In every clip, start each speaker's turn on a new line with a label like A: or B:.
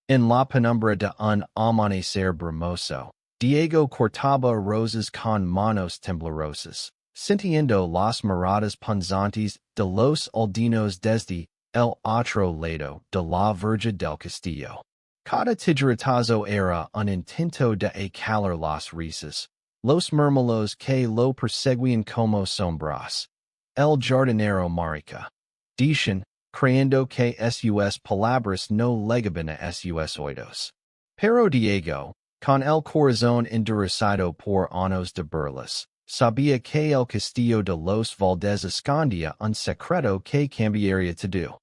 A: En la penumbra de un amanecer brumoso, Diego cortaba rosas con manos temblorosas, sintiendo las miradas punzantes de los aldeanos desde el otro lado de la verja del castillo. Cada tijeretazo era un intento de calar las risas, los murmullos que lo perseguían como sombras. El jardinero marica. Dicen, creyendo que sus palabras no llegaban a sus oídos. Pero Diego, con el corazón endurecido por años de burlas, sabía que el castillo de los Valdez escondía un secreto que cambiaría todo.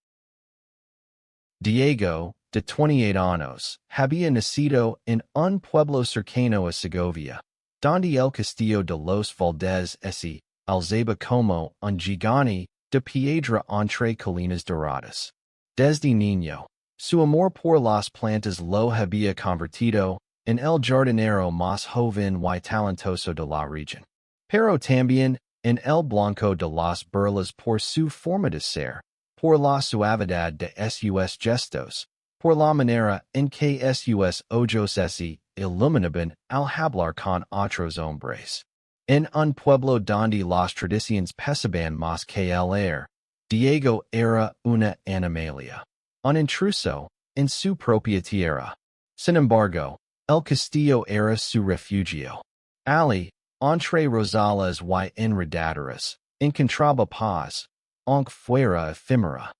A: Diego, de 28 años, había nacido en un pueblo cercano a Segovia, donde el castillo de los Valdez se alzaba como un gigante de piedra entre colinas doradas. Desde niño, su amor por las plantas lo había convertido en el jardinero más joven y talentoso de la región. Pero también en el blanco de las burlas por su forma de ser, por la suavidad de sus gestos, por la manera en que sus ojos se iluminaban al hablar con otros hombres. En un pueblo donde las tradiciones pesaban más que el aire, Diego era una animalia, un intruso en su propia tierra. Sin embargo, el castillo era su refugio. Ali, entre rosales y enredaderas, encontraba paz, aunque fuera efímera.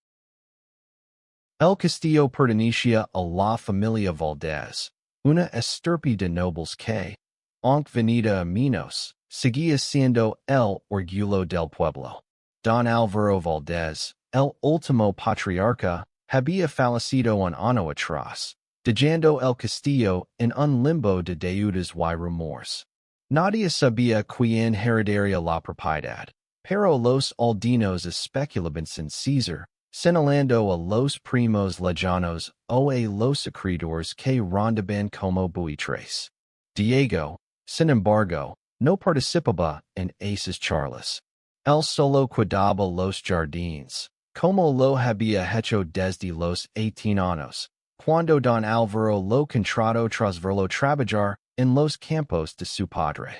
A: El castillo pertenecía a la familia Valdez, una estirpe de nobles que, aunque venida a menos, seguía siendo el orgullo del pueblo. Don Álvaro Valdez, el último patriarca, había fallecido un año atrás, dejando el castillo en un limbo de deudas y rumores. Nadie sabía quién heredaría la propiedad, pero los aldeanos especulaban sin César, señalando a los primos lejanos o a los acreedores que rondaban como buitres. Diego, sin embargo, no participaba en esas charlas. Él solo cuidaba los jardines, como lo había hecho desde los 18 años, cuando don Álvaro lo contrató tras verlo trabajar en los campos de su padre.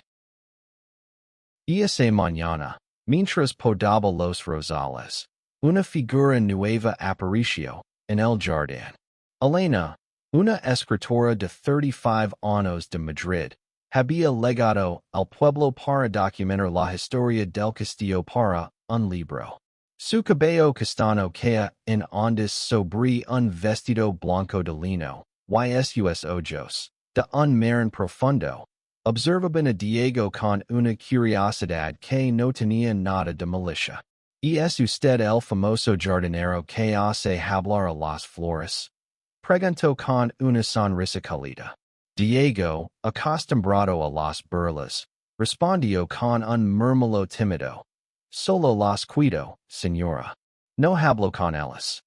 A: Esa mañana, mientras podaba los rosales, una figura nueva apareció en el jardín. Elena, una escritora de 35 años de Madrid, había legado al pueblo para documentar la historia del castillo para un libro. Su cabello castaño caía en ondas sobre un vestido blanco de lino, y sus ojos, de un marrón profundo, observaban a Diego con una curiosidad que no tenía nada de malicia. ¿Y es usted el famoso jardinero que hace hablar a las flores? Preguntó con una sonrisa cálida. Diego, acostumbrado a las burlas, respondió con un murmullo tímido. Solo las cuido, señora. No hablo con ellas.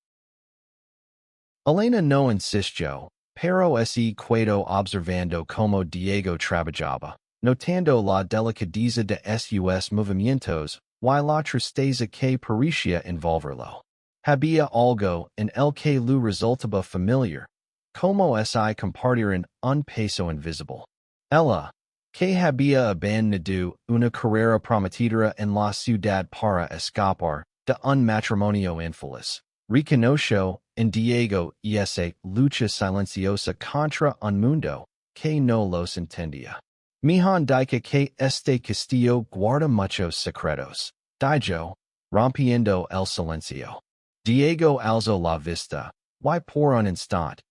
A: Elena no insistió, pero se quedó observando como Diego trabajaba, notando la delicadeza de sus movimientos y la tristeza que parecía envolverlo. Había algo en el que le resultaba familiar, como si compartieran un peso invisible. Ella, que había abandonado una carrera prometida en la ciudad para escapar de un matrimonio infeliz, reconoció en Diego esa lucha silenciosa contra un mundo que no los entendía. Mijan dice que este castillo guarda muchos secretos, dijo, rompiendo el silencio. Diego alzó la vista, y por un instante,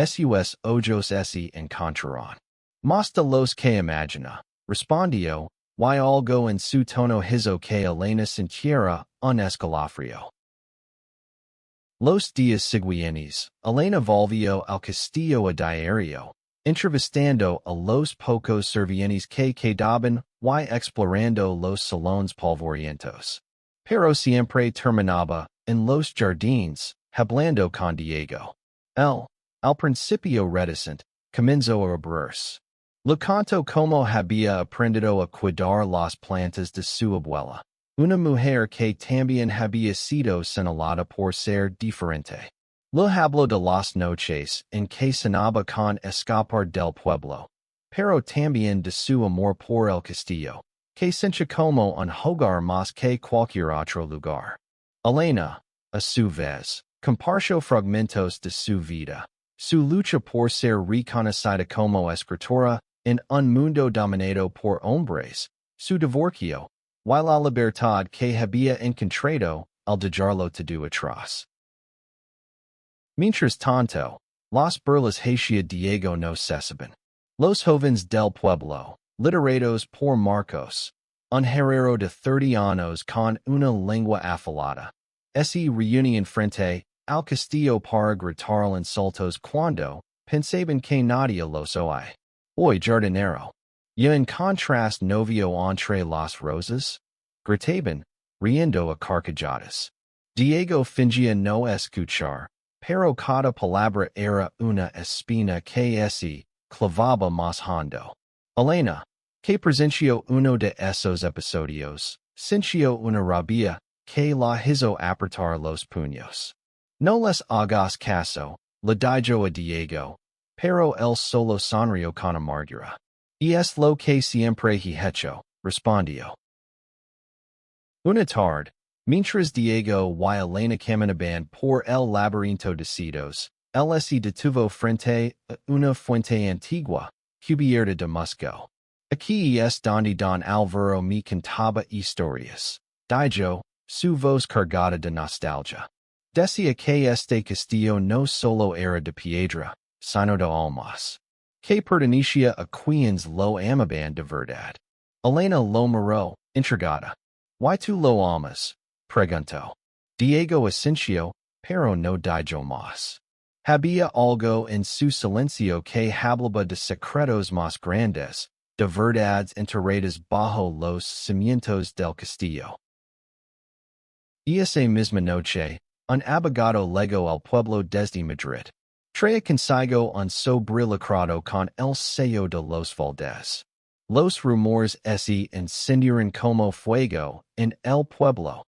A: sus ojos se encontraron. Más de los que imagina, respondió, y algo en su tono hizo que Elena sintiera un escalofrío. Los días siguientes, Elena volvió al castillo a diario, entrevistando a los pocos servientes que quedaban y explorando los salones polvorientos. Pero siempre terminaba en los jardines, hablando con Diego. Él, al principio reticent, comenzó a abrirse. Le contó cómo había aprendido a cuidar las plantas de su abuela, una mujer que también había sido señalada por ser diferente. Lo hablo de las noches en que cenaba con escapar del pueblo, pero también de su amor por el castillo, que sentía como un hogar más que cualquier otro lugar. Elena, a su vez, compartió fragmentos de su vida, su lucha por ser reconocida como escritora en un mundo dominado por hombres, su divorcio, y la libertad que había encontrado al dejarlo todo atrás. Mientras tanto, las burlas hacia Diego no cesaban. Los jóvenes del pueblo, liderados por Marcos, un herrero de 30 años con una lengua afilada, se reunían frente al castillo para gritar insultos cuando pensaban que nadie los oía. Hoy jardinero, y en contrast novio entre las rosas, gritaban, riendo a carcajadas. Diego fingía no escuchar, pero cada palabra era una espina que se clavaba más hondo. Elena, que presenció uno de esos episodios, sintió una rabia que la hizo apretar los puños. No les hagas caso, le dijo a Diego, pero él solo sonrió con amargura. Y es lo que siempre he hecho, respondió. Una tarde, mientras Diego y Elena caminaban por el laberinto de setos, él se detuvo frente a una fuente antigua, cubierta de musgo. Aquí es donde Don Álvaro me contaba historias, dijo, su voz cargada de nostalgia. Decía que este castillo no solo era de piedra, sino de almas, que pertenecía a quienes lo amaban de verdad. Elena lo miró, intrigada. ¿Why tú lo amas? Preguntó. Diego asintió, pero no dijo más. Había algo en su silencio que hablaba de secretos más grandes, de verdades enterradas bajo los cimientos del castillo. Y esa misma noche, un abogado llegó al pueblo desde Madrid. Traía consigo un sobre lacrado con el sello de los Valdés. Los rumores se encendieron como fuego en el pueblo.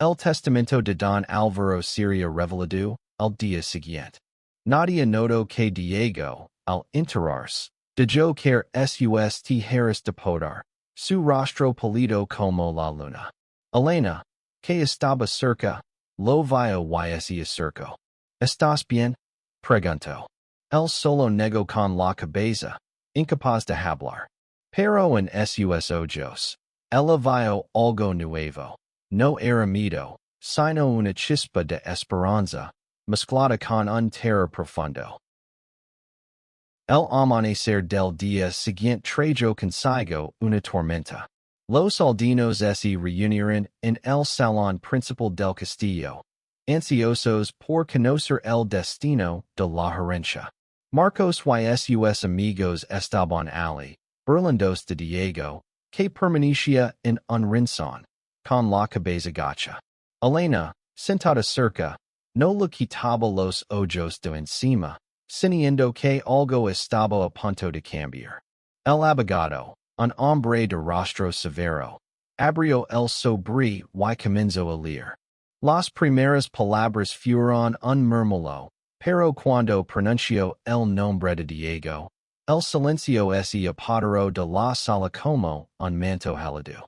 A: El testamento de Don Álvaro sería revelado al día siguiente. Nadie notó que Diego, al enterarse, dijo que sus tijeras de podar, su rostro pálido como la luna. Elena, que estaba cerca, lo vio y se acercó. ¿Estás bien? Preguntó. Él solo negó con la cabeza, incapaz de hablar. Pero en sus ojos, ella vio algo nuevo. No era miedo, sino una chispa de esperanza, mezclada con un terror profundo. El amanecer del día siguiente trajo consigo una tormenta. Los aldeanos se reunieron en el salón principal del castillo, ansiosos por conocer el destino de la herencia. Marcos y sus amigos estaban allí, burlándose de Diego, que permanecía en un rincón, con la cabeza gacha. Elena, sentada cerca, no le quitaba los ojos de encima, sintiendo que algo estaba a punto de cambiar. El abogado, un hombre de rostro severo, abrió el sobre y comenzó a leer. Las primeras palabras fueron un murmullo, pero cuando pronunció el nombre de Diego, el silencio se apoderó de la sala como un manto helado.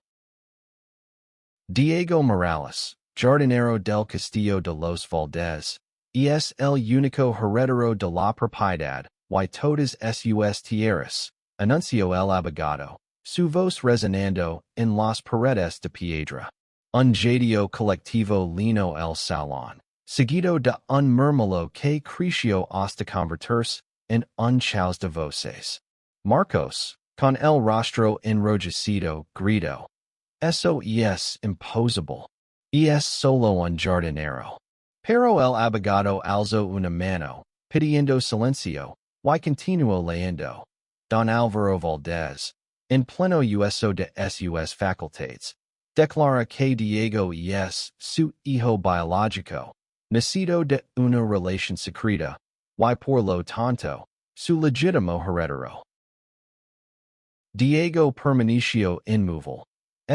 A: Diego Morales, jardinero del castillo de los Valdés, es el único heredero de la propiedad y todas sus tierras, anunció el abogado, su voz resonando en las paredes de piedra. Un jadeo colectivo llenó el salón, seguido de un murmullo que creció hasta convertirse en un chas de voces. Marcos, con el rostro enrojecido, gritó. Eso es imposible. Es solo un jardinero. Pero el abogado alzó una mano, pidiendo silencio, y continuó leyendo. Don Álvaro Valdés, en pleno uso de sus facultades, declara que Diego es su hijo biológico, nacido de una relación secreta, y por lo tanto, su legítimo heredero. Diego permaneció inmóvil,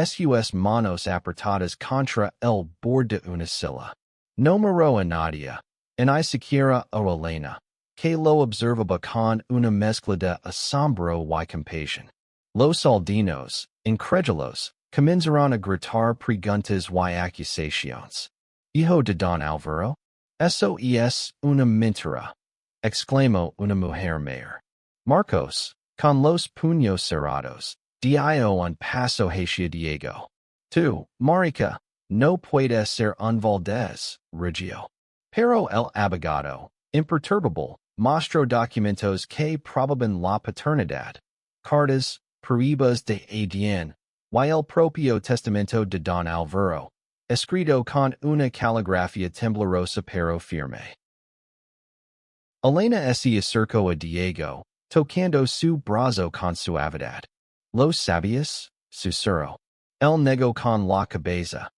A: sus manos apretadas contra el borde de una silla. No miró a nadie, en I siquiera o Elena, que lo observaba con una mezcla de asombro y compasión. Los aldeanos, incrédulos, comenzaron a gritar preguntas y acusaciones. Hijo de Don Alvaro? Eso es una mentira, exclamó una mujer mayor. Marcos, con los puños cerrados, dio un paso hacia Diego. Tú, marica, no puedes ser un Valdez, Reggio. Pero el abogado, imperturbable, mostró documentos que probaban la paternidad. Cartas, pruebas de ADN, y el propio testamento de Don Alvaro, escrito con una caligrafía temblorosa pero firme. Elena se acercó a Diego, tocando su brazo con suavidad. ¿Lo sabías? Susurró. Él negó con la cabeza.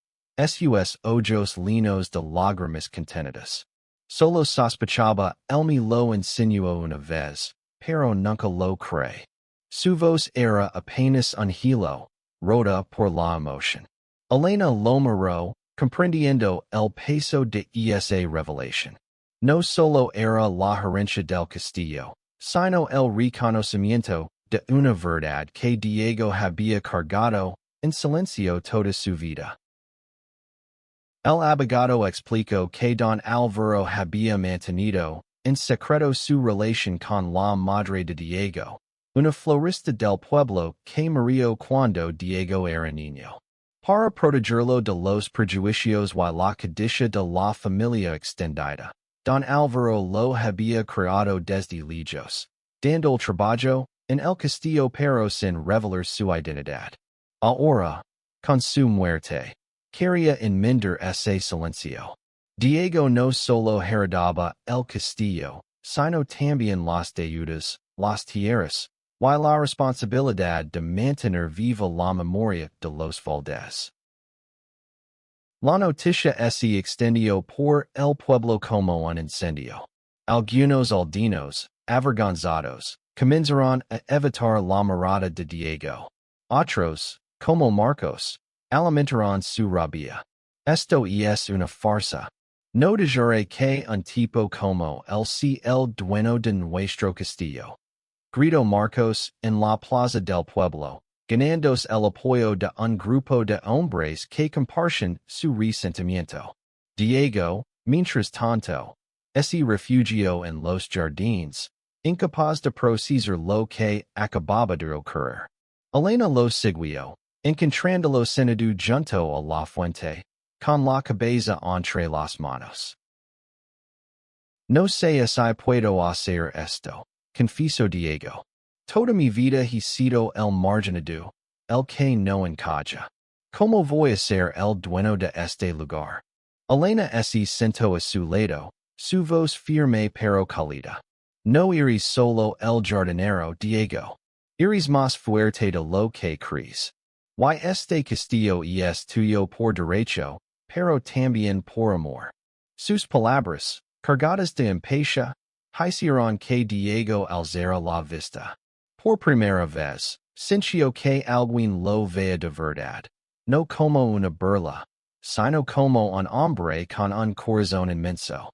A: Sus ojos llenos de lágrimas contenidas. Solo sospechaba, él me lo insinuó una vez, pero nunca lo creí. Su voz era apenas un hilo, rota por la emoción. Elena lo miró, comprendiendo el peso de esa revelación. No solo era la herencia del castillo, sino el reconocimiento de una verdad que Diego había cargado en silencio toda su vida. El abogado explicó que Don Alvaro había mantenido en secreto su relación con la madre de Diego, una florista del pueblo que murió cuando Diego era niño. Para protegerlo de los prejuicios y la codicia de la familia extendida, Don Alvaro lo había criado desde lejos, dando el trabajo en el castillo pero sin revelar su identidad. Ahora, con su muerte, quería enmendar ese silencio. Diego no solo heredaba el castillo, sino también las deudas, las tierras, y la responsabilidad de mantener viva la memoria de los Valdez. La noticia se extendió por el pueblo como un incendio. Algunos aldeanos, avergonzados, comenzaron a evitar la mirada de Diego. Otros, como Marcos, alimentaron su rabia. Esto es una farsa. No dejaré que un tipo como él sea el dueño de nuestro castillo. Gritó Marcos en la plaza del pueblo, ganándose el apoyo de un grupo de hombres que comparten su resentimiento. Diego, mientras tanto, se refugió en los jardines, incapaz de procesar lo que acababa de ocurrir. Elena lo siguió, encontrándolo sentado junto a la fuente, con la cabeza entre las manos. No sé si puedo hacer esto, confesó Diego. Toda mi vida he sido el marginado, el que no encaja. ¿Cómo voy a ser el dueño de este lugar? Elena se sentó a su lado, su voz firme pero cálida. No eres solo el jardinero, Diego. Eres más fuerte de lo que crees. Y este castillo es tuyo por derecho, pero también por amor. Sus palabras, cargadas de impaciencia, hicieron que Diego alzara la vista. Por primera vez, sintió que alguien lo veía de verdad, no como una burla, sino como un hombre con un corazón inmenso.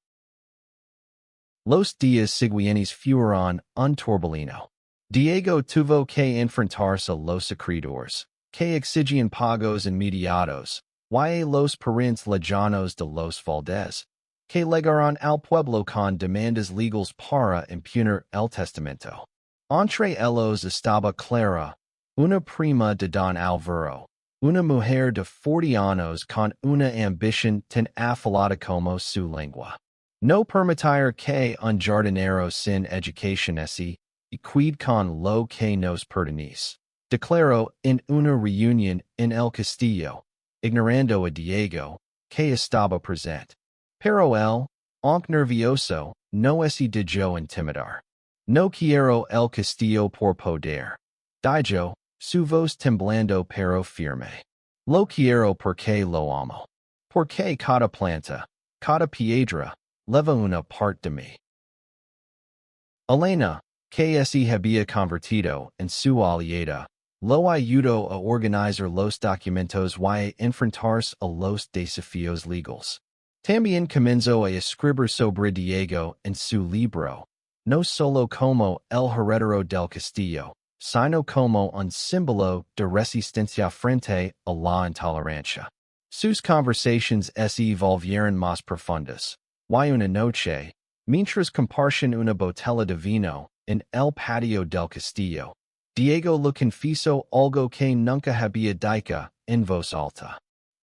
A: Los días siguientes fueron un torbellino. Diego tuvo que enfrentarse a los acreedores, que exigían pagos inmediatos, y a los parentes lejanos de los Valdez, que llegaron al pueblo con demandas legales para impugnar el testamento. Entre ellos estaba Clara, una prima de Don Alvaro, una mujer de 40 años con una ambición tan afilada como su lengua. No permitir que un jardinero sin educación se quede con lo que nos pertenece, declaró en una reunión en el castillo, ignorando a Diego, que estaba presente. Pero él, aunque nervioso, no se dejó intimidar. No quiero el castillo por poder. Dijo, su voz temblando pero firme. Lo quiero porque lo amo. Porque cada planta, cada piedra, leva una parte de mí. Elena, que se había convertido en su aliada, lo ayudó a organizar los documentos y a enfrentarse a los desafíos legales. También comenzó a escribir sobre Diego en su libro, no solo como el heredado del castillo, sino como un símbolo de resistencia frente a la intolerancia. Sus conversaciones se volvieron más profundas. Y una noche, mientras compartían una botella de vino en el patio del castillo, Diego le confesó algo que nunca había dicho en voz alta.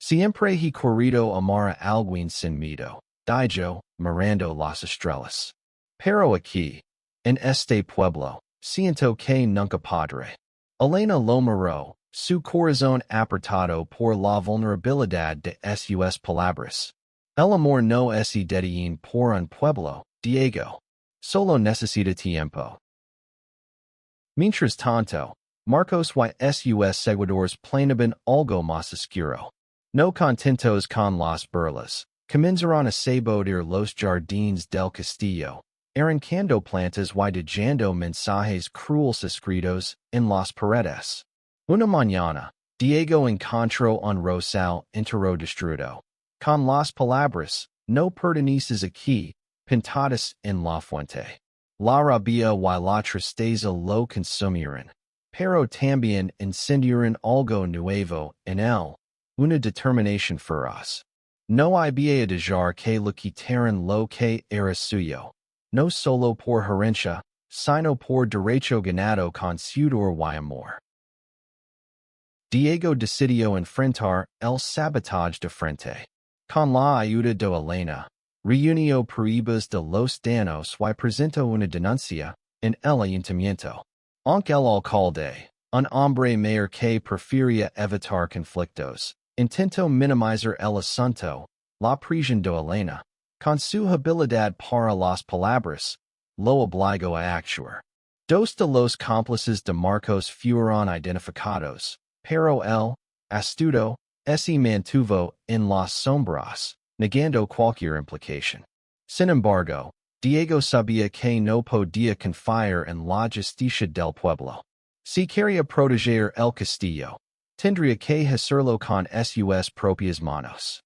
A: Siempre he querido amar a alguien sin miedo, dijo, mirando las estrellas. Pero aquí, en este pueblo, siento que nunca podré. Elena lo miró, su corazón apretado por la vulnerabilidad de sus palabras. El amor no es detiene por un pueblo, Diego. Solo necesita tiempo. Mientras tanto, Marcos y sus seguidores planeaban algo más oscuro. No contentos con las burlas, comenzaron a sabotear los jardines del castillo, arrancando plantas y dejando mensajes crueles escritos en las paredes. Una mañana, Diego encontró un rosal entero destruido, con las palabras, no perteneces aquí, pintadas en la fuente. La rabia y la tristeza lo consumieron, pero también encendieron algo nuevo en él, una determinación feroz. No había dejar que le quitaran lo que era suyo, no solo por herencia, sino por derecho ganado con sudor y amor. Diego decidió enfrentar el sabotaje de frente. Con la ayuda de Elena, reunió pruebas de los daños y presentó una denuncia en el ayuntamiento. Aunque el alcalde, un hombre mayor que prefería evitar conflictos, intentó minimizar el asunto, la presión de Elena, con su habilidad para las palabras, lo obligó a actuar. Dos de los cómplices de Marcos fueron identificados, pero el astuto se mantuvo en las sombras, negando cualquier implicación. Sin embargo, Diego sabía que no podía confiar en la justicia del pueblo. Si quería proteger el castillo, tendría que hacerlo con sus propias manos.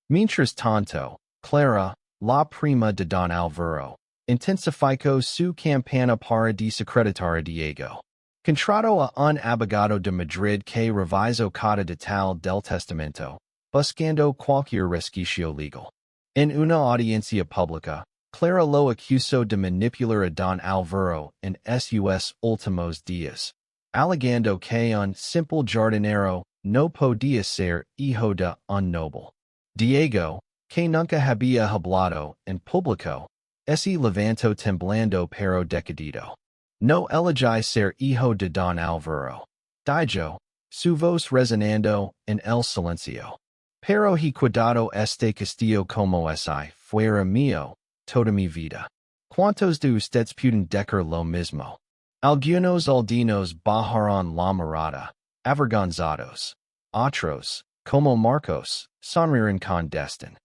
A: Mientras tanto, Clara, la prima de Don Alvaro, intensificó su campaña para desacreditar a Diego. Contrató a un abogado de Madrid que revisó cada detalle del testamento, buscando cualquier resquicio legal. En una audiencia pública, Clara lo acusó de manipular a Don Alvaro en sus últimos días, alegando que un simple jardinero no podía ser hijo de un noble. Diego, que nunca había hablado en público, se levantó temblando pero decidido. No elegí ser hijo de Don Alvaro, dijo, su voz resonando en el silencio. Pero he cuidado este castillo como si fuera mío, toda mi vida. ¿Cuántos de ustedes pueden decir lo mismo? Algunos aldeanos bajaron la mirada, avergonzados. Otros, como Marcos, sonrieron con desdén.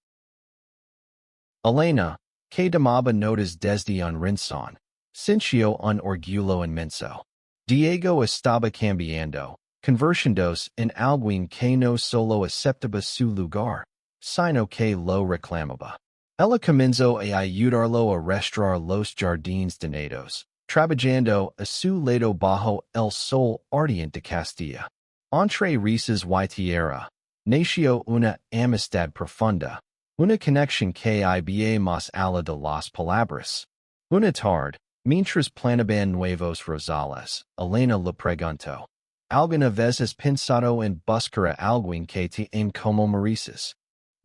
A: Elena, que tomaba notas desde un rincón, sintió un orgullo inmenso. Diego estaba cambiando, convirtiéndose en alguien que no solo aceptaba su lugar, sino que lo reclamaba. Ella comenzó a ayudarlo a restaurar los jardines donados, trabajando a su lado bajo el sol ardiente de Castilla. Entre risas y tierra, nació una amistad profunda, una conexión que había más allá de las palabras. Una tarde, mientras planaban nuevos rosales, Elena le preguntó, ¿alguna vez has pensado en buscar a alguien que te ame como mereces?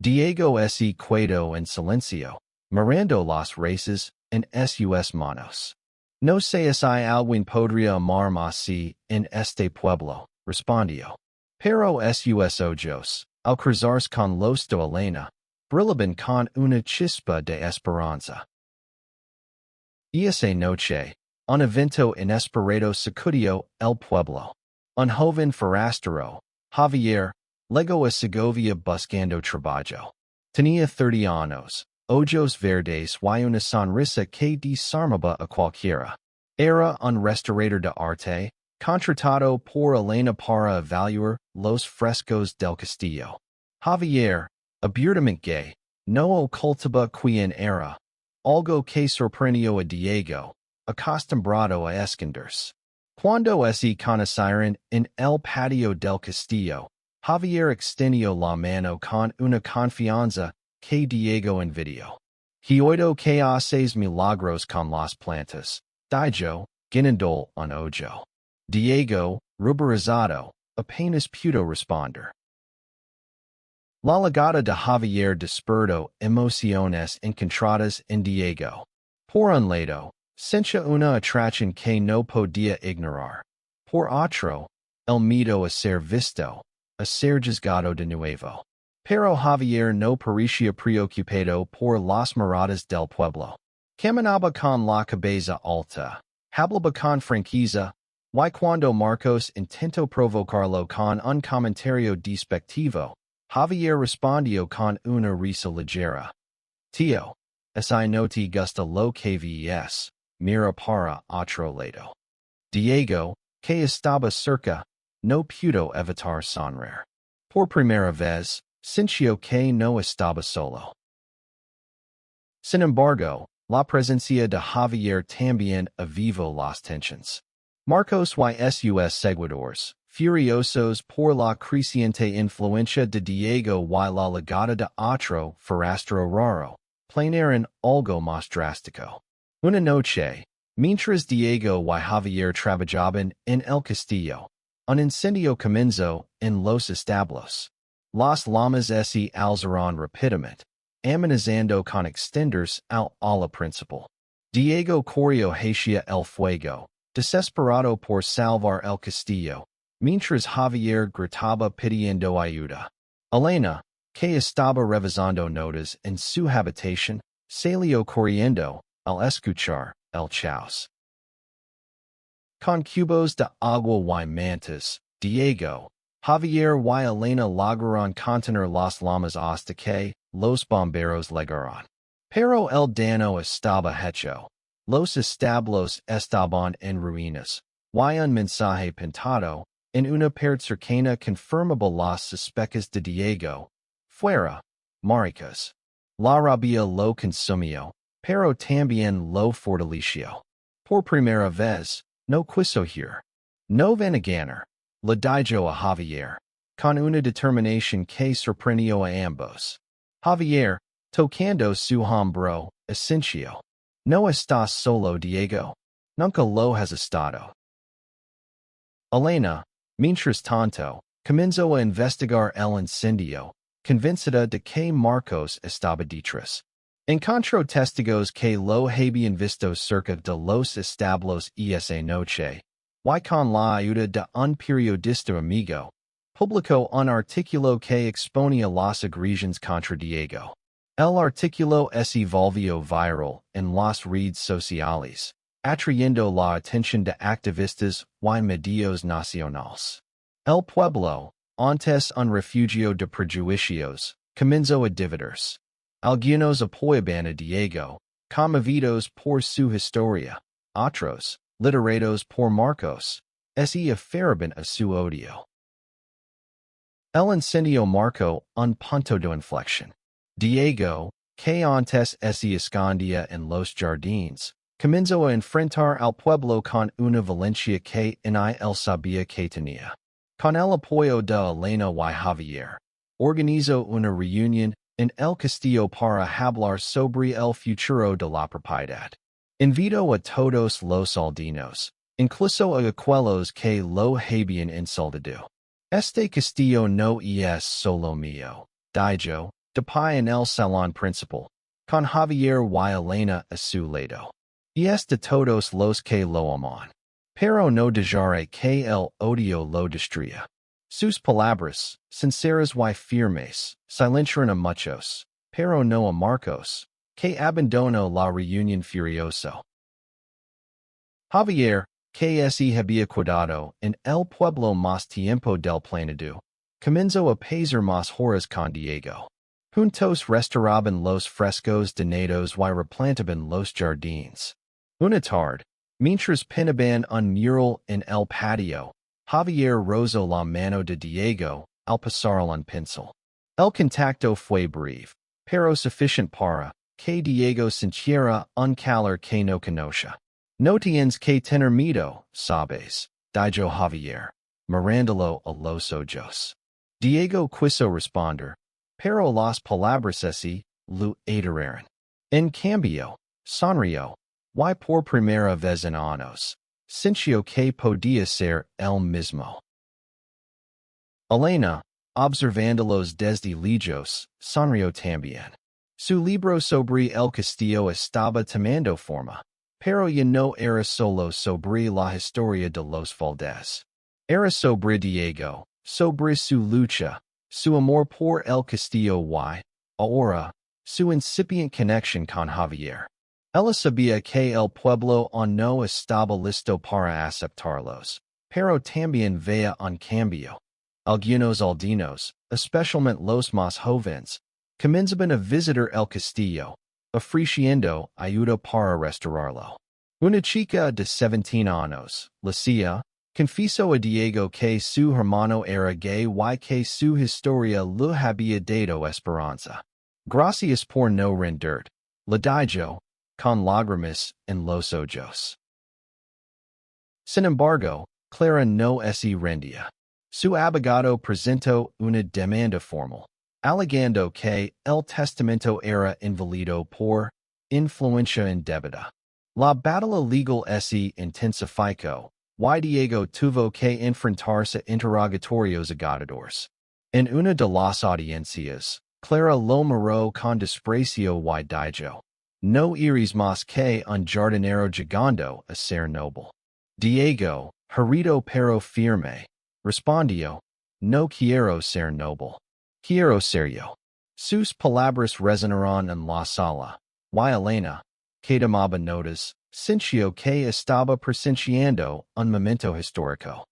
A: Diego se quedó en silencio, mirando las raíces en sus manos. No sé si alguien podría amar más en este pueblo, respondió. Pero sus ojos, al cruzarse con los de Elena, brillaban con una chispa de esperanza. Esa noche, un evento inesperado sacudió el pueblo. Un joven forastero, Javier, llegó a Segovia buscando trabajo. Tenía 30 años, ojos verdes y una sonrisa que desarmaba a cualquiera. Era un restaurador de arte, contratado por Elena para evaluar los frescos del castillo. Javier, abiertamente gay, no ocultaba quien era, algo que sorprendió a Diego, acostumbrado a esconderse. Cuando se conocieron en el patio del castillo, Javier extendió la mano con una confianza que Diego envidió. He oído que haces milagros con las plantas, dijo, guinandol un ojo. Diego, ruborizado, apenas pudo responder. La llegada de Javier despertó emociones encontradas en Diego. Por un lado, sentía una atracción que no podía ignorar. Por otro, el miedo a ser visto, a ser juzgado de nuevo. Pero Javier no parecía preocupado por las miradas del pueblo. Caminaba con la cabeza alta, hablaba con franqueza, y cuando Marcos intentó provocarlo con un comentario despectivo, Javier respondió con una risa ligera. Tío, si no te gusta lo que ves, mira para otro lado. Diego, que estaba cerca, no pudo evitar sonreír. Por primera vez, sintió que no estaba solo. Sin embargo, la presencia de Javier también avivó las tensiones. Marcos y sus seguidores, furiosos por la creciente influencia de Diego y la llegada de otro forastero raro, planearon algo más drástico. Una noche, mientras Diego y Javier trabajaban en el castillo, un incendio comenzó en los establos. Las llamas se alzaron rápidamente, amenazando con extenderse al ala principal. Diego corrió hacia el fuego, desesperado por salvar el castillo, mientras Javier gritaba pidiendo ayuda. Elena, que estaba revisando notas en su habitación, salió corriendo al escuchar el caos. Con cubos de agua y mantas, Diego, Javier y Elena lograron contener las llamas hasta que los bomberos llegaron. Pero el daño estaba hecho. Los establos estaban en ruinas, y un mensaje pintado en una pared cercana confirmaba las sospechas de Diego. Fuera, maricas. La rabia lo consumió, pero también lo fortaleció. Por primera vez, no quiso ir. No van a ganar, le dijo a Javier, con una determinación que sorprendió a ambos. Javier, tocando su hombro, asintió. No estás solo, Diego. Nunca lo has estado. Elena, mientras tanto, comenzó a investigar el incendio, convencida de que Marcos estaba detrás. Encontró testigos que lo habían visto cerca de los establos esa noche, y con la ayuda de un periodista amigo, publicó un artículo que exponía las agresiones contra Diego. El artículo se volvió viral en las redes sociales, atrayendo la atención de activistas y medios nacionales. El pueblo, antes un refugio de prejuicios, comenzó a dividirse. Algunos apoyaban a Diego, conmovidos por su historia, otros, liderados por Marcos, se aferraban a su odio. El incendio marcó un punto de inflexión. Diego, que antes se escondía en los jardines, comenzó a enfrentar al pueblo con una valencia que ni él sabía que tenía. Con el apoyo de Elena y Javier, organizó una reunión en el castillo para hablar sobre el futuro de la propiedad. Invitó a todos los aldeanos, incluso a aquellos que lo habían insultado. Este castillo no es solo mío, dijo, de pie en el salón principal, con Javier y Elena a su lado. Y es de todos los que lo aman. Pero no dejaré que el odio lo destruya. Sus palabras, sinceras y firmes, silenciaron a muchos, pero no a Marcos, que abandonó la reunión furioso. Javier, que se había quedado en el pueblo más tiempo del planeado, comenzó a pasar más horas con Diego. Juntos restauraban los frescos donados y replantaban los jardines. Una tarde, mientras pintaban un mural en el patio, Javier rozó la mano de Diego al pasar un pincel. El contacto fue breve, pero suficient para que Diego sintiera un calor que no conoce. No tienes que tener miedo, sabes, dijo Javier, mirándolo a los ojos. Diego quiso responder, pero las palabras así lo atiraron. En cambio, sonrió, y por primera vez en años, sintió que podía ser el mismo. Elena, observándolos desde lejos, sonrió también. Su libro sobre el castillo estaba tomando forma, pero ya no era solo sobre la historia de los Valdez. Era sobre Diego, sobre su lucha, su amor por el castillo y, ahora, su incipient conexión con Javier. Ella sabía que el pueblo aún no estaba listo para aceptarlos, pero también veía un cambio. Algunos aldeanos, especialmente los más jóvenes, comenzaban a visitar el castillo, ofreciendo ayuda para restaurarlo. Una chica de 17 años, Lucia, confesó a Diego que su hermano era gay y que su historia le había dado esperanza. Gracias por no rendir, le dijo, con lágrimas en los ojos. Sin embargo, Clara no se rendía. Su abogado presentó una demanda formal, alegando que el testamento era inválido por influencia indebida. La batalla legal se intensificó, y Diego tuvo que enfrentarse a interrogatorios agotados. En una de las audiencias, Clara lo miró con desprecio y dijo, no eres más que un jardinero llegando a ser noble. Diego, herido pero firme, respondió, no quiero ser noble. Quiero ser yo. Sus palabras resonaron en la sala, y Elena, que tomaba notas, sintió que estaba presenciando un momento histórico.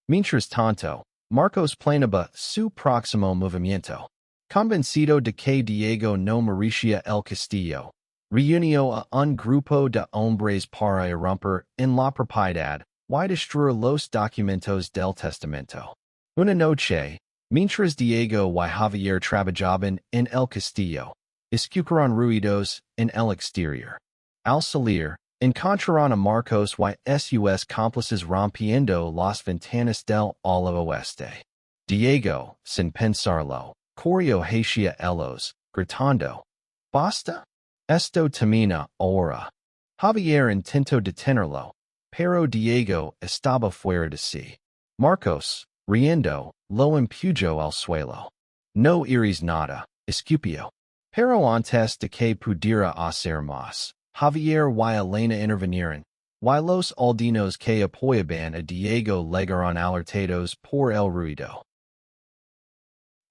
A: Mientras tanto, Marcos planeaba su próximo movimiento. Convencido de que Diego no merecía el castillo, reunió a un grupo de hombres para irrumpir en la propiedad y destruir los documentos del testamento. Una noche, mientras Diego y Javier trabajaban en el castillo, escucharon ruidos en el exterior. Al salir, encontraron a Marcos y sus cómplices rompiendo las ventanas del ala oeste. Diego, sin pensarlo, corrió hacia ellos, gritando, «¡Basta! Esto termina ahora!». Javier intentó detenerlo, pero Diego estaba fuera de sí. Marcos, riendo, lo empujó al suelo. «No eres nada», escupió. Pero antes de que pudiera hacer más, Javier y Elena intervinieron, y los aldeanos que apoyaban a Diego llegaron alertados por el ruido.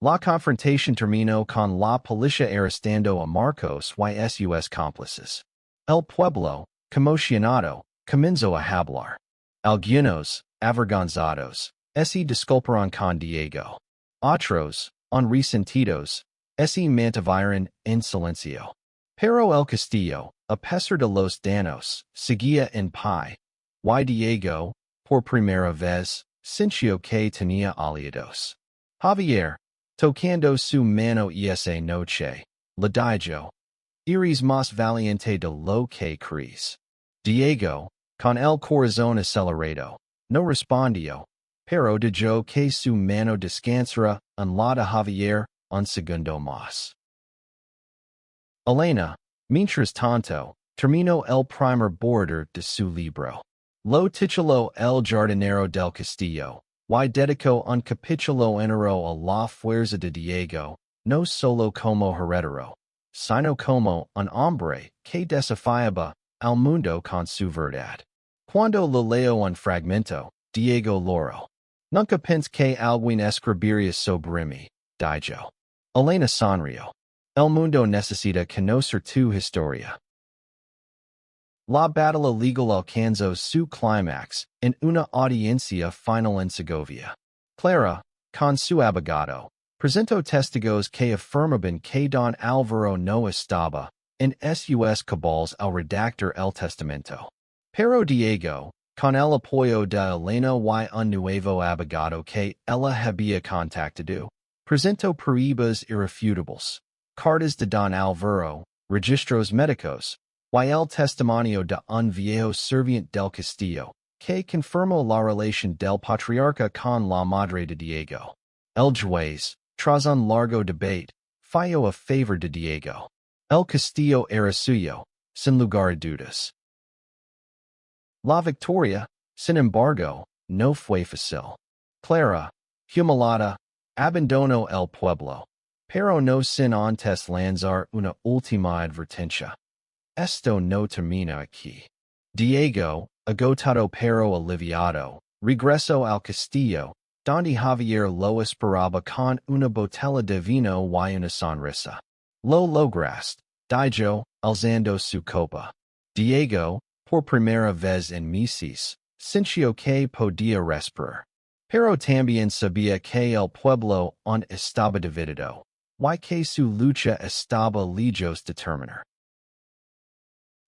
A: La confrontación terminó con la policía arrestando a Marcos y sus cómplices. El pueblo, conmocionado, comenzó a hablar. Algunos, avergonzados, se disculparon con Diego. Otros, resentidos, se mantuvieron en silencio. Pero el castillo, a pesar de los daños, seguía en pie. Y Diego, por primera vez, sintió que tenía aliados. Javier, tocando su mano esa noche, le dijo, «Eres más valiente de lo que crees». Diego, con el corazón acelerado, no respondió, pero dijo que su mano descansara en la de Javier un segundo más. Elena, mientras tanto, terminó el primer border de su libro. Lo tituló El jardinero del castillo, y dedicó un capítulo entero a la fuerza de Diego, no solo como heredero, sino como un hombre que desafiaba al mundo con su verdad. Cuando lo leo un fragmento, Diego Loro, nunca pensé que alguien escribiría sobre mí, dijo. Elena sonrió. El mundo necesita conocer tu historia. La batalla legal alcanzó su clímax en una audiencia final en Segovia. Clara, con su abogado, presentó testigos que afirmaban que Don Álvaro no estaba en sus cabales al redactar el testamento. Pero Diego, con el apoyo de Elena y un nuevo abogado que ella había contactado, presento pruebas irrefutables, cartas de don Alvaro, registros médicos, y el testimonio de un viejo serviente del castillo, que confirmó la relación del patriarca con la madre de Diego. El juez, tras un largo debate, falló a favor de Diego. El castillo era suyo, sin lugar a dudas. La victoria, sin embargo, no fue fácil. Clara, humilada, abandonó el pueblo, pero no sin antes lanzar una última advertencia. Esto no termina aquí. Diego, agotado pero aliviado, regresó al castillo, donde Javier lo esperaba con una botella de vino y una sonrisa. Lo lograste, dijo, alzando su copa. Diego, por primera vez en meses, sintió que podía respirar. Pero también sabía que el pueblo aún estaba dividido, y que su lucha estaba lejos de terminar.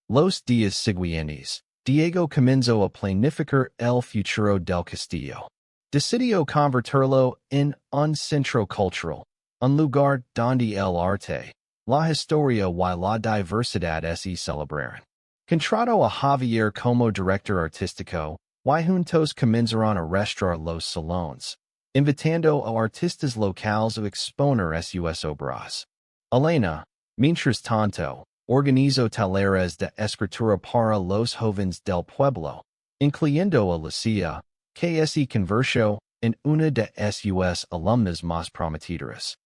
A: Los días siguientes, Diego comenzó a planificar el futuro del castillo. Decidió convertirlo en un centro cultural, un lugar donde el arte, la historia y la diversidad se celebran. Contrató a Javier como director artístico, y juntos comenzaron a restaurar los salones, invitando a artistas locales a exponer sus obras. Elena, mientras tanto, organizó talleres de escritura para los jóvenes del pueblo, incluyendo a Lucia, que se convirtió en una de sus alumnas más prometedoras.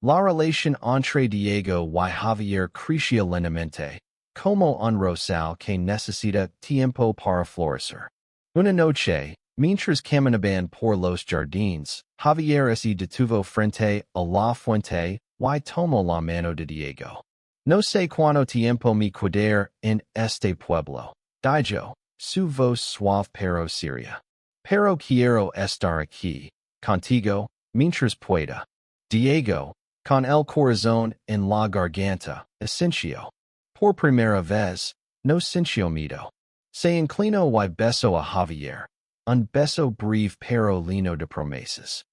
A: La relación entre Diego y Javier creció lentamente, como un rosal que necesita tiempo para florecer. Una noche, mientras caminaban por los jardines, Javier se detuvo frente a la fuente y tomó la mano de Diego. No sé cuánto tiempo me quedar en este pueblo, dijo, su voz suave pero seria. Pero quiero estar aquí, contigo, mientras pueda. Diego, con el corazón en la garganta, asintió. Por primera vez, no sintió miedo. Se inclinó y besó a Javier, un beso breve pero lleno de promesas.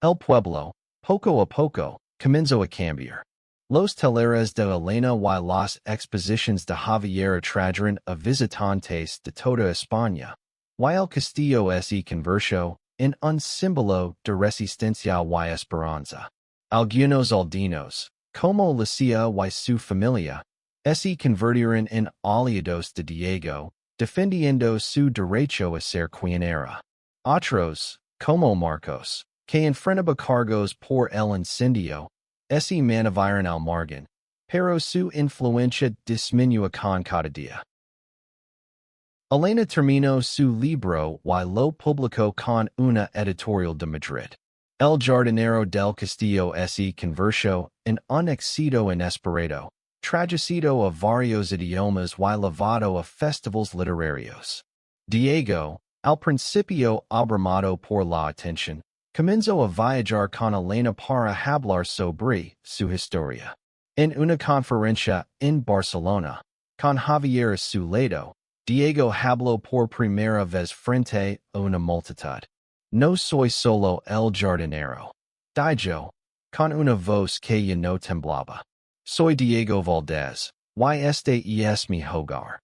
A: El pueblo, poco a poco, comenzó a cambiar. Los talleres de Elena y las exposiciones de Javier atrajeron a visitantes de toda España, y el castillo se convirtió en un símbolo de resistencia y esperanza. Algunos aldeanos, como Lucia y su familia, se convirtieron en aliados de Diego, defendiendo su derecho a ser quien era. Otros, como Marcos, que enfrentaba cargos por el incendio, se mantuvieron al margen, pero su influencia disminuyó con cada día. Elena terminó su libro y lo publicó con una editorial de Madrid. El jardinero del castillo se convirtió en un éxito inesperado, traducido a varios idiomas y llevado a festivals literarios. Diego, al principio abrumado por la atención, comenzó a viajar con Elena para hablar sobre su historia. En una conferencia en Barcelona, con Javier a su lado, Diego habló por primera vez frente a una multitud. No soy solo el jardinero, dijo, con una voz que ya no temblaba. Soy Diego Valdez, y este es mi hogar.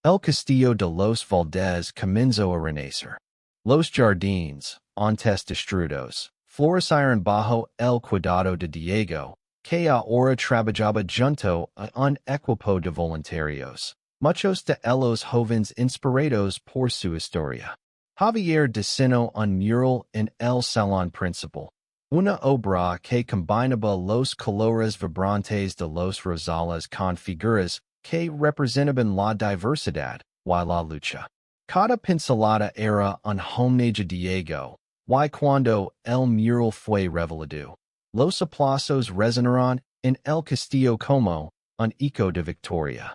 A: El castillo de los Valdez comenzó a renacer. Los jardines, antes destruidos, florecieron bajo el cuidado de Diego, que ahora trabajaba junto a un equipo de voluntarios, muchos de ellos jóvenes inspirados por su historia. Javier diseñó un mural en el salón principal, una obra que combinaba los colores vibrantes de los rosales con figuras que representaban la diversidad y la lucha. Cada pincelada era un homenaje a Diego, y cuando el mural fue revelado, los aplausos resonaron en el castillo como un eco de victoria.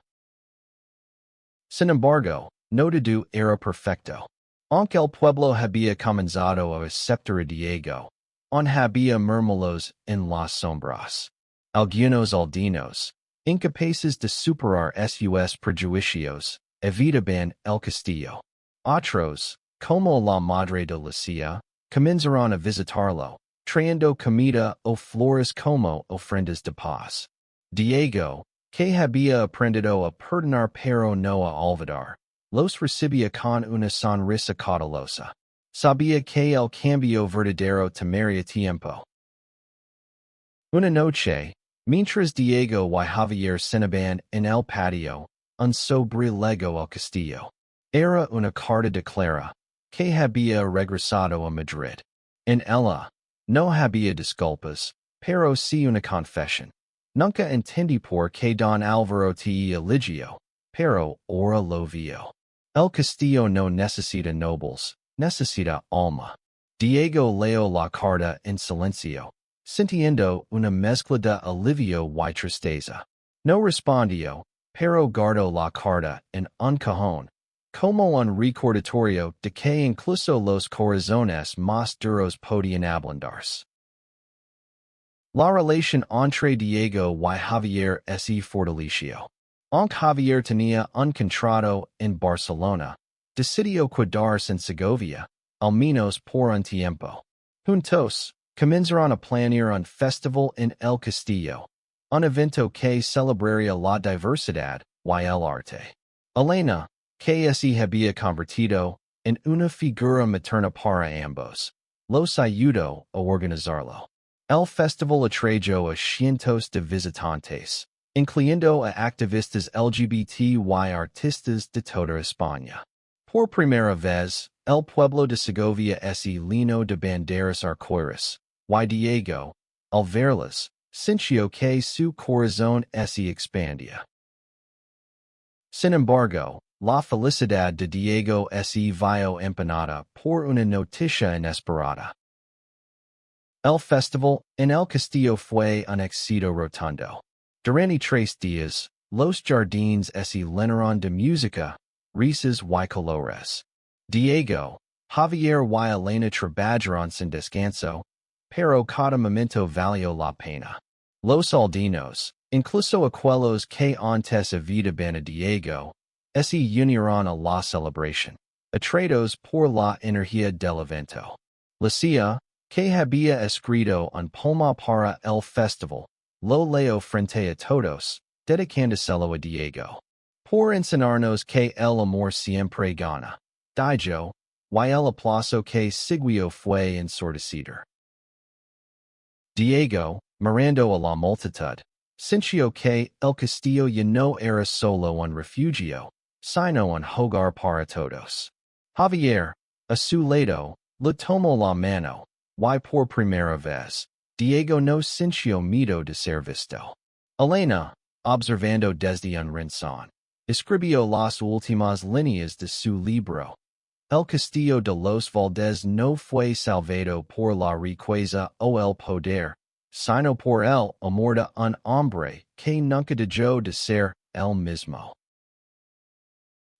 A: Sin embargo, no todo era perfecto. Aunque el pueblo había comenzado a aceptar a Diego, aún había murmullos en las sombras. Algunos aldeanos, incapaces de superar sus prejuicios, evitaban el castillo. Otros, como la madre de Lucia, comenzaron a visitarlo, trayendo comida o flores como ofrendas de paz. Diego, que había aprendido a perdonar pero no a olvidar, los recibía con una sonrisa cautelosa. Sabía que el cambio verdadero tomaría tiempo. Una noche, mientras Diego y Javier cenaban en el patio, un sobre lego el castillo. Era una carta de Clara, que había regresado a Madrid. En ella, no había disculpas, pero sí una confesión. Nunca entendí por qué Don Álvaro te eligió, pero ahora lo vio. El castillo no necesita nobles, necesita alma. Diego leyó la carta en silencio, sintiendo una mezcla de alivio y tristeza. No respondió, pero guardó la carta en un cajón, como un recordatorio de que incluso los corazones más duros podían ablandarse. La relación entre Diego y Javier se fortaleció. Aunque Javier tenía un contrato en Barcelona, decidió quedarse en Segovia, al menos por un tiempo. Juntos, comenzaron a planear un festival en el castillo, un evento que celebraría la diversidad y el arte. Elena, que se había convertido en una figura materna para ambos, los ayudó a organizarlo. El festival atrajo a cientos de visitantes, incluyendo a activistas LGBT y artistas de toda España. Por primera vez, el pueblo de Segovia se llenó de banderas arcoíris, y Diego, al verlas, sintió que su corazón se expandía. Sin embargo, la felicidad de Diego se vio empanada por una noticia inesperada. El festival en el castillo fue un éxito rotundo. Durante 3 días, los jardines se llenaron de música, risas y colores. Diego, Javier y Elena trabajaron sin descanso, pero cada momento valió la pena. Los aldeanos, incluso aquellos que antes habitaban a Diego, se unieron a la celebración, atraídos por la energía del evento. Lucia, que había escrito un poema para el festival, lo leo frente a todos, dedicándoselo a Diego. Por enseñarnos que el amor siempre gana. Dijo, y el aplauso que siguió fue ensordecido. Diego, mirando a la multitud, sintió que el castillo ya no era solo un refugio, sino un hogar para todos. Javier, a su lado, le tomó la mano, y por primera vez, Diego no sintió miedo de ser visto. Elena, observando desde un rincón, escribió las últimas líneas de su libro. El castillo de los Valdez no fue salvado por la riqueza o el poder, sino por el amor de un hombre que nunca dejó de ser el mismo.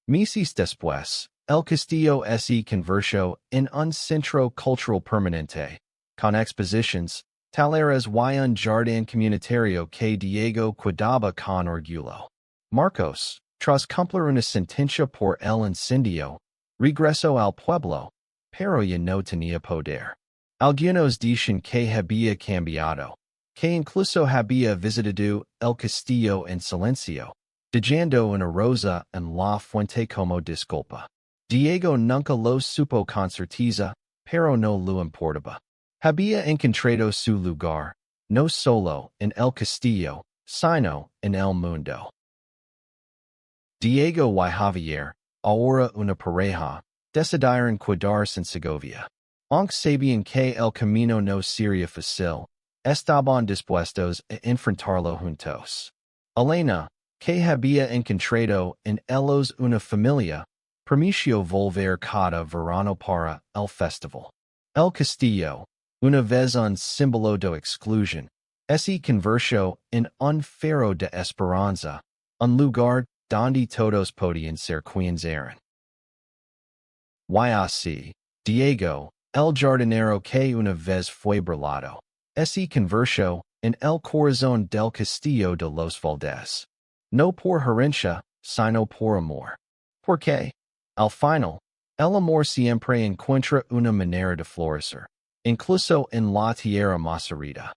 A: Meses después, el castillo se convirtió en un centro cultural permanente, con exposiciones, talleres y un jardín comunitario que Diego cuidaba con orgullo. Marcos, tras cumplir una sentencia por el incendio, regresó al pueblo, pero ya no tenía poder. Algunos dicen que había cambiado, que incluso había visitado el castillo en silencio, dejando una rosa en la fuente como disculpa. Diego nunca lo supo con certeza, pero no lo importaba. Había encontrado su lugar, no solo en el castillo, sino en el mundo. Diego y Javier, ahora una pareja, decidieron quedarse en Segovia. Aunque sabían que el camino no sería fácil, estaban dispuestos a enfrentarlo juntos. Elena, que había encontrado en ellos una familia, permitió volver cada verano para el festival. El castillo, una vez un símbolo de exclusión, se convirtió en un faro de esperanza, un lugar donde todos podían ser quienes eran. Y así, Diego, el jardinero que una vez fue burlado, se convirtió en el corazón del castillo de los Valdez. No por herencia, sino por amor. Porque, al final, El amor siempre encuentra una manera de florecer, incluso en la tierra más árida.